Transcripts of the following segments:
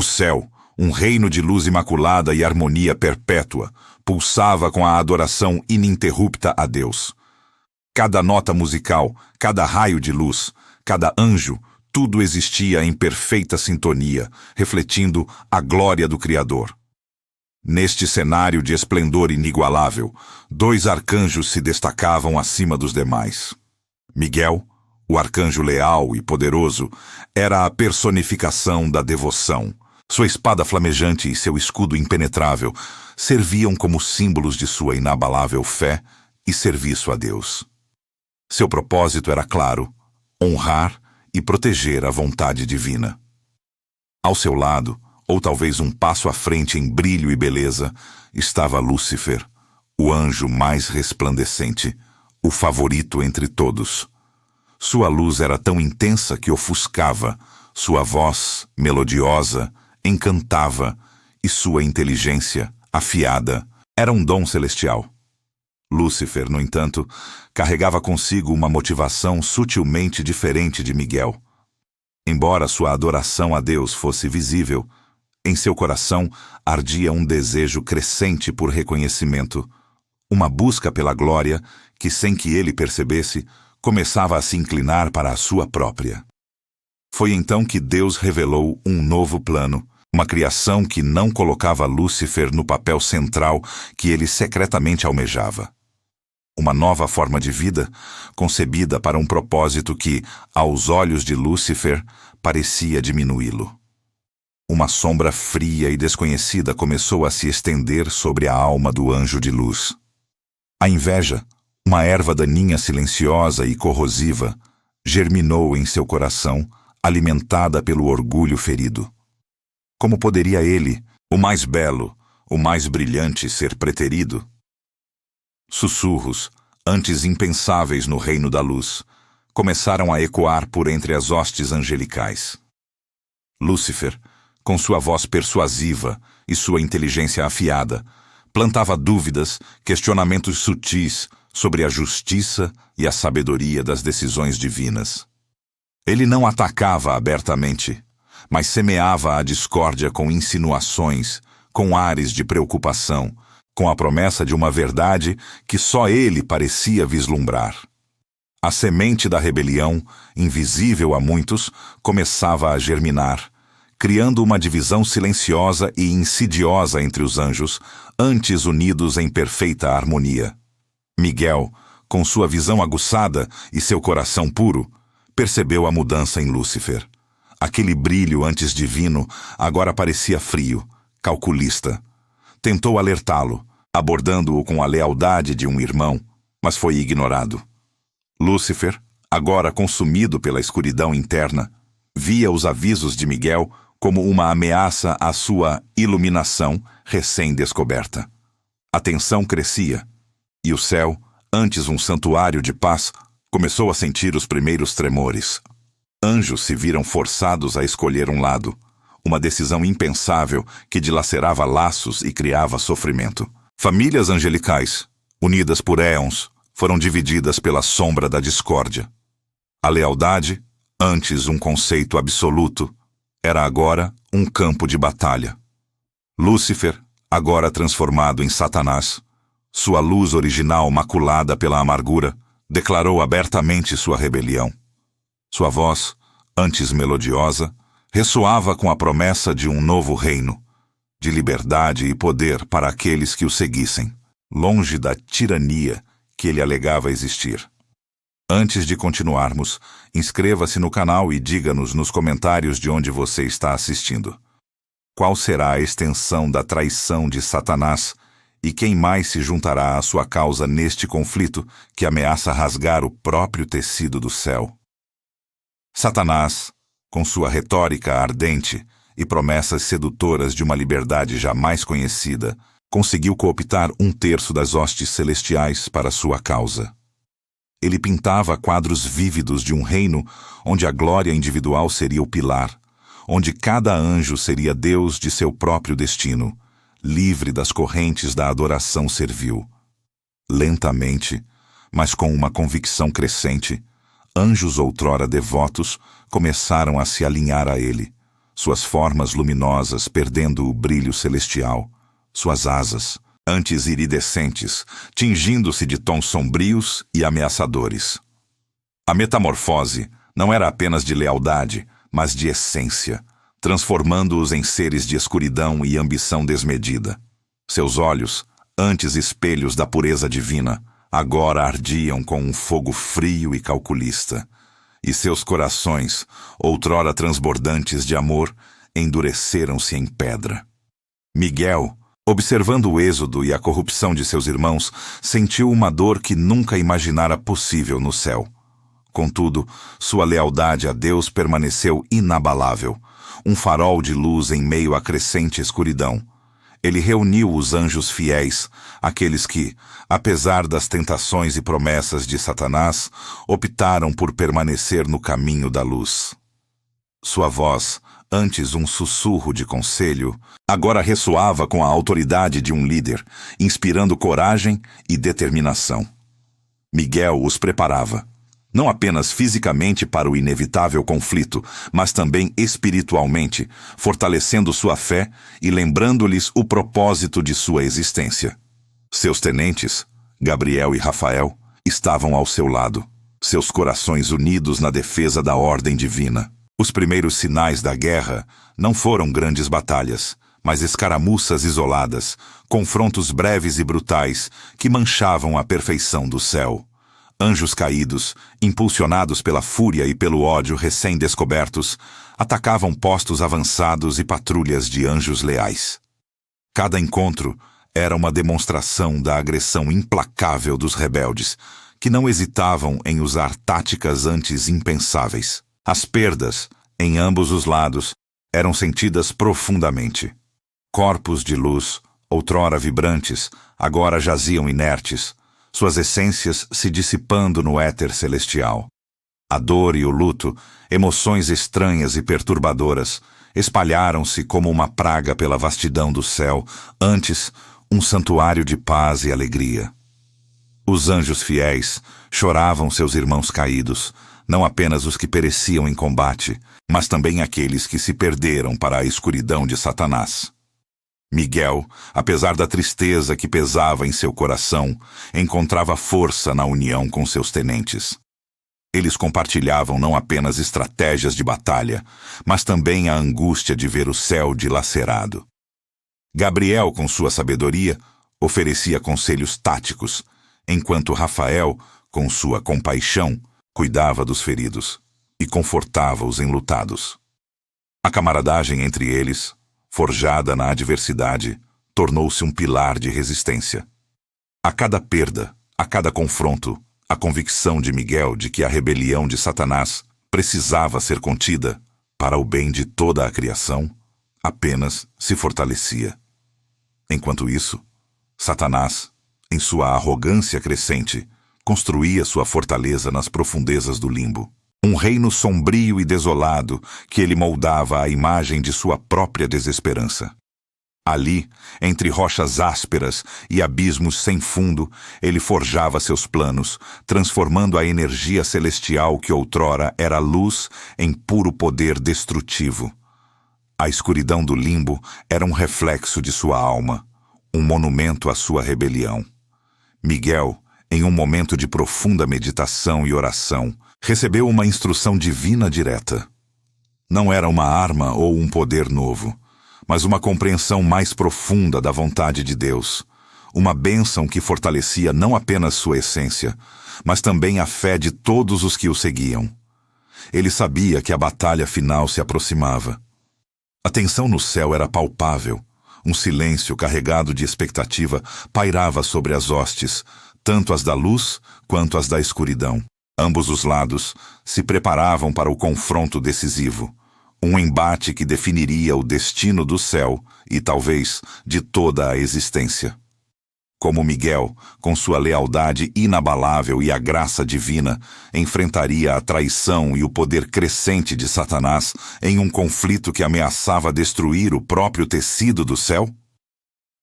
O céu, um reino de luz imaculada e harmonia perpétua, pulsava com a adoração ininterrupta a Deus. Cada nota musical, cada raio de luz, cada anjo, tudo existia em perfeita sintonia, refletindo a glória do Criador. Neste cenário de esplendor inigualável, 2 arcanjos se destacavam acima dos demais. Miguel, o arcanjo leal e poderoso, era a personificação da devoção. Sua espada flamejante e seu escudo impenetrável serviam como símbolos de sua inabalável fé e serviço a Deus. Seu propósito era claro: honrar e proteger a vontade divina. Ao seu lado, ou talvez um passo à frente em brilho e beleza, estava Lúcifer, o anjo mais resplandecente, o favorito entre todos. Sua luz era tão intensa que ofuscava, sua voz, melodiosa, encantava, e sua inteligência, afiada, era um dom celestial. Lúcifer, no entanto, carregava consigo uma motivação sutilmente diferente de Miguel. Embora sua adoração a Deus fosse visível, em seu coração ardia um desejo crescente por reconhecimento, uma busca pela glória que, sem que ele percebesse, começava a se inclinar para a sua própria. Foi então que Deus revelou um novo plano, uma criação que não colocava Lúcifer no papel central que ele secretamente almejava. Uma nova forma de vida, concebida para um propósito que, aos olhos de Lúcifer, parecia diminuí-lo. Uma sombra fria e desconhecida começou a se estender sobre a alma do anjo de luz. A inveja, uma erva daninha silenciosa e corrosiva, germinou em seu coração, alimentada pelo orgulho ferido. Como poderia ele, o mais belo, o mais brilhante, ser preterido? Sussurros, antes impensáveis no reino da luz, começaram a ecoar por entre as hostes angelicais. Lúcifer, com sua voz persuasiva e sua inteligência afiada, plantava dúvidas, questionamentos sutis sobre a justiça e a sabedoria das decisões divinas. Ele não atacava abertamente, mas semeava a discórdia com insinuações, com ares de preocupação, com a promessa de uma verdade que só ele parecia vislumbrar. A semente da rebelião, invisível a muitos, começava a germinar, criando uma divisão silenciosa e insidiosa entre os anjos, antes unidos em perfeita harmonia. Miguel, com sua visão aguçada e seu coração puro, percebeu a mudança em Lúcifer. Aquele brilho antes divino agora parecia frio, calculista. Tentou alertá-lo, abordando-o com a lealdade de um irmão, mas foi ignorado. Lúcifer, agora consumido pela escuridão interna, via os avisos de Miguel como uma ameaça à sua iluminação recém-descoberta. A tensão crescia, e o céu, antes um santuário de paz, começou a sentir os primeiros tremores. Anjos se viram forçados a escolher um lado, uma decisão impensável que dilacerava laços e criava sofrimento. Famílias angelicais, unidas por éons, foram divididas pela sombra da discórdia. A lealdade, antes um conceito absoluto, era agora um campo de batalha. Lúcifer, agora transformado em Satanás, sua luz original maculada pela amargura, declarou abertamente sua rebelião. Sua voz, antes melodiosa, ressoava com a promessa de um novo reino, de liberdade e poder para aqueles que o seguissem, longe da tirania que ele alegava existir. Antes de continuarmos, inscreva-se no canal e diga-nos nos comentários de onde você está assistindo. Qual será a extensão da traição de Satanás e quem mais se juntará à sua causa neste conflito que ameaça rasgar o próprio tecido do céu? Satanás, com sua retórica ardente e promessas sedutoras de uma liberdade jamais conhecida, conseguiu cooptar 1/3 das hostes celestiais para sua causa. Ele pintava quadros vívidos de um reino onde a glória individual seria o pilar, onde cada anjo seria Deus de seu próprio destino, livre das correntes da adoração servil. Lentamente, mas com uma convicção crescente, anjos outrora devotos começaram a se alinhar a ele, suas formas luminosas perdendo o brilho celestial, suas asas, antes iridescentes, tingindo-se de tons sombrios e ameaçadores. A metamorfose não era apenas de lealdade, mas de essência, transformando-os em seres de escuridão e ambição desmedida. Seus olhos, antes espelhos da pureza divina, agora ardiam com um fogo frio e calculista, e seus corações, outrora transbordantes de amor, endureceram-se em pedra. Miguel, observando o êxodo e a corrupção de seus irmãos, sentiu uma dor que nunca imaginara possível no céu. Contudo, sua lealdade a Deus permaneceu inabalável, um farol de luz em meio à crescente escuridão. Ele reuniu os anjos fiéis, aqueles que, apesar das tentações e promessas de Satanás, optaram por permanecer no caminho da luz. Sua voz, antes um sussurro de conselho, agora ressoava com a autoridade de um líder, inspirando coragem e determinação. Miguel os preparava, não apenas fisicamente para o inevitável conflito, mas também espiritualmente, fortalecendo sua fé e lembrando-lhes o propósito de sua existência. Seus tenentes, Gabriel e Rafael, estavam ao seu lado, seus corações unidos na defesa da ordem divina. Os primeiros sinais da guerra não foram grandes batalhas, mas escaramuças isoladas, confrontos breves e brutais que manchavam a perfeição do céu. Anjos caídos, impulsionados pela fúria e pelo ódio recém-descobertos, atacavam postos avançados e patrulhas de anjos leais. Cada encontro era uma demonstração da agressão implacável dos rebeldes, que não hesitavam em usar táticas antes impensáveis. As perdas, em ambos os lados, eram sentidas profundamente. Corpos de luz, outrora vibrantes, agora jaziam inertes, suas essências se dissipando no éter celestial. A dor e o luto, emoções estranhas e perturbadoras, espalharam-se como uma praga pela vastidão do céu, antes um santuário de paz e alegria. Os anjos fiéis choravam seus irmãos caídos, não apenas os que pereciam em combate, mas também aqueles que se perderam para a escuridão de Satanás. Miguel, apesar da tristeza que pesava em seu coração, encontrava força na união com seus tenentes. Eles compartilhavam não apenas estratégias de batalha, mas também a angústia de ver o céu dilacerado. Gabriel, com sua sabedoria, oferecia conselhos táticos, enquanto Rafael, com sua compaixão, cuidava dos feridos e confortava os enlutados. A camaradagem entre eles, forjada na adversidade, tornou-se um pilar de resistência. A cada perda, a cada confronto, a convicção de Miguel de que a rebelião de Satanás precisava ser contida para o bem de toda a criação, apenas se fortalecia. Enquanto isso, Satanás, em sua arrogância crescente, construía sua fortaleza nas profundezas do limbo. Um reino sombrio e desolado que ele moldava à imagem de sua própria desesperança. Ali, entre rochas ásperas e abismos sem fundo, ele forjava seus planos, transformando a energia celestial que outrora era luz em puro poder destrutivo. A escuridão do limbo era um reflexo de sua alma, um monumento à sua rebelião. Miguel, em um momento de profunda meditação e oração, recebeu uma instrução divina direta. Não era uma arma ou um poder novo, mas uma compreensão mais profunda da vontade de Deus, uma bênção que fortalecia não apenas sua essência, mas também a fé de todos os que o seguiam. Ele sabia que a batalha final se aproximava. A tensão no céu era palpável, um silêncio carregado de expectativa pairava sobre as hostes, tanto as da luz quanto as da escuridão. Ambos os lados se preparavam para o confronto decisivo, um embate que definiria o destino do céu e, talvez, de toda a existência. Como Miguel, com sua lealdade inabalável e a graça divina, enfrentaria a traição e o poder crescente de Satanás em um conflito que ameaçava destruir o próprio tecido do céu?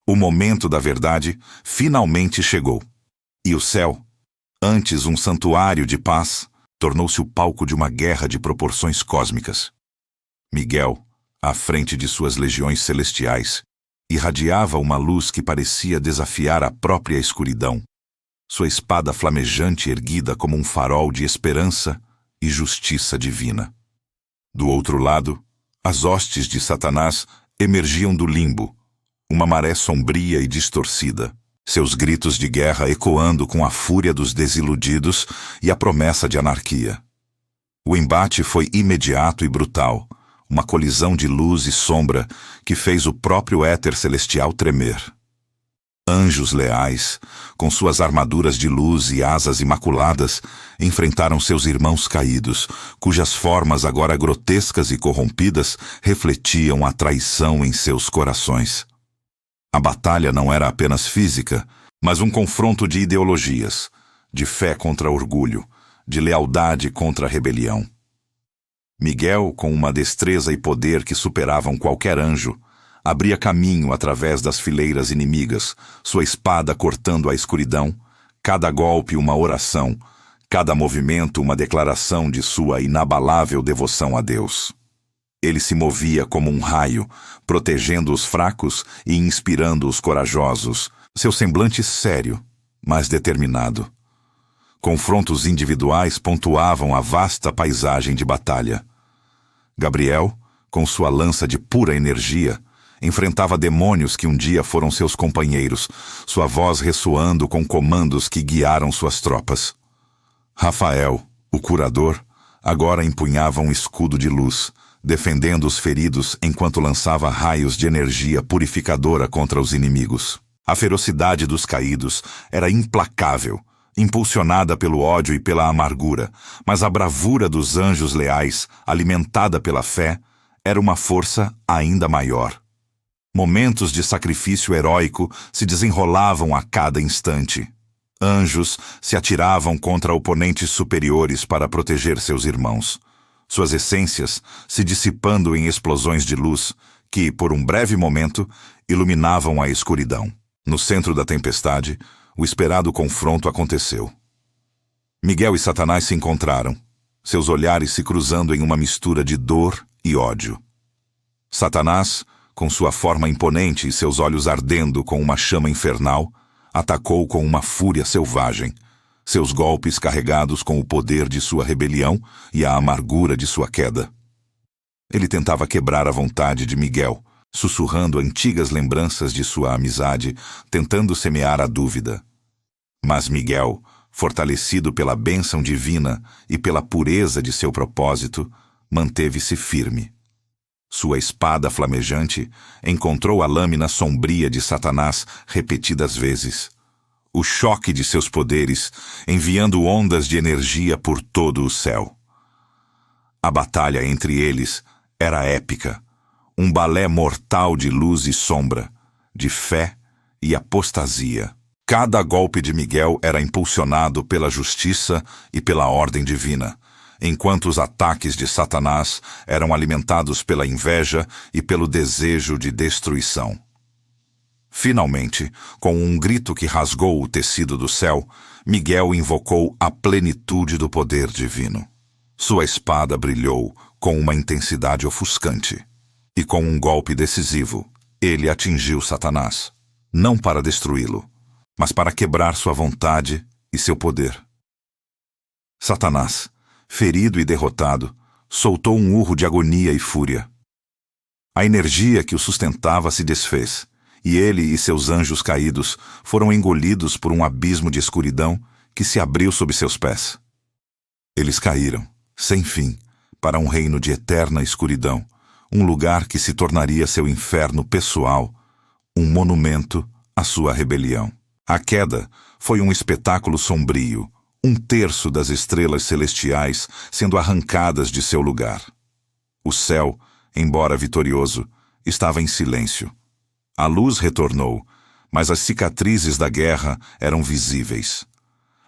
O momento da verdade finalmente chegou, e o céu, antes um santuário de paz, tornou-se o palco de uma guerra de proporções cósmicas. Miguel, À frente de suas legiões celestiais, irradiava uma luz que parecia desafiar a própria escuridão, sua espada flamejante erguida como um farol de esperança e justiça divina. Do outro lado, as hostes de Satanás emergiam do limbo, uma maré sombria e distorcida, seus gritos de guerra ecoando com a fúria dos desiludidos e a promessa de anarquia. O embate foi imediato e brutal, uma colisão de luz e sombra que fez o próprio éter celestial tremer. Anjos leais, com suas armaduras de luz e asas imaculadas, enfrentaram seus irmãos caídos, cujas formas agora grotescas e corrompidas refletiam a traição em seus corações. A batalha não era apenas física, mas um confronto de ideologias, de fé contra orgulho, de lealdade contra rebelião. Miguel, com uma destreza e poder que superavam qualquer anjo, abria caminho através das fileiras inimigas, sua espada cortando a escuridão, cada golpe uma oração, cada movimento uma declaração de sua inabalável devoção a Deus. Ele se movia como um raio, protegendo os fracos e inspirando os corajosos, seu semblante sério, mas determinado. Confrontos individuais pontuavam a vasta paisagem de batalha. Gabriel, com sua lança de pura energia, enfrentava demônios que um dia foram seus companheiros, sua voz ressoando com comandos que guiaram suas tropas. Rafael, o curador, agora empunhava um escudo de luz, defendendo os feridos enquanto lançava raios de energia purificadora contra os inimigos. A ferocidade dos caídos era implacável, impulsionada pelo ódio e pela amargura, mas a bravura dos anjos leais, alimentada pela fé, era uma força ainda maior. Momentos de sacrifício heróico se desenrolavam a cada instante. Anjos se atiravam contra oponentes superiores para proteger seus irmãos, suas essências se dissipando em explosões de luz que, por um breve momento, iluminavam a escuridão. No centro da tempestade, o esperado confronto aconteceu. Miguel e Satanás se encontraram, seus olhares se cruzando em uma mistura de dor e ódio. Satanás, com sua forma imponente e seus olhos ardendo com uma chama infernal, atacou com uma fúria selvagem, seus golpes carregados com o poder de sua rebelião e a amargura de sua queda. Ele tentava quebrar a vontade de Miguel, sussurrando antigas lembranças de sua amizade, tentando semear a dúvida. Mas Miguel, fortalecido pela bênção divina e pela pureza de seu propósito, manteve-se firme. Sua espada flamejante encontrou a lâmina sombria de Satanás repetidas vezes. O choque de seus poderes, enviando ondas de energia por todo o céu. A batalha entre eles era épica, um balé mortal de luz e sombra, de fé e apostasia. Cada golpe de Miguel era impulsionado pela justiça e pela ordem divina, enquanto os ataques de Satanás eram alimentados pela inveja e pelo desejo de destruição. Finalmente, com um grito que rasgou o tecido do céu, Miguel invocou a plenitude do poder divino. Sua espada brilhou com uma intensidade ofuscante. E com um golpe decisivo, ele atingiu Satanás, não para destruí-lo, mas para quebrar sua vontade e seu poder. Satanás, ferido e derrotado, soltou um urro de agonia e fúria. A energia que o sustentava se desfez, e ele e seus anjos caídos foram engolidos por um abismo de escuridão que se abriu sob seus pés. Eles caíram, sem fim, para um reino de eterna escuridão, um lugar que se tornaria seu inferno pessoal, um monumento à sua rebelião. A queda foi um espetáculo sombrio, um terço das estrelas celestiais sendo arrancadas de seu lugar. O céu, embora vitorioso, estava em silêncio. A luz retornou, mas as cicatrizes da guerra eram visíveis.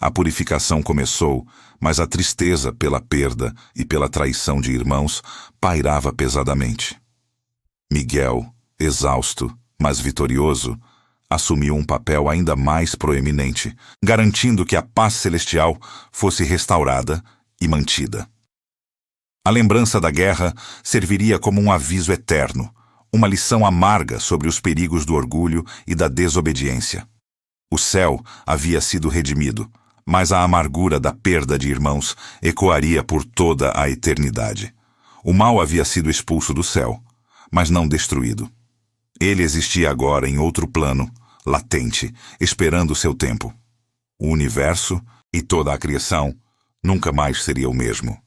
A purificação começou, mas a tristeza pela perda e pela traição de irmãos pairava pesadamente. Miguel, exausto, mas vitorioso, assumiu um papel ainda mais proeminente, garantindo que a paz celestial fosse restaurada e mantida. A lembrança da guerra serviria como um aviso eterno, uma lição amarga sobre os perigos do orgulho e da desobediência. O céu havia sido redimido, mas a amargura da perda de irmãos ecoaria por toda a eternidade. O mal havia sido expulso do céu, mas não destruído. Ele existia agora em outro plano, latente, esperando seu tempo. O universo e toda a criação nunca mais seria o mesmo.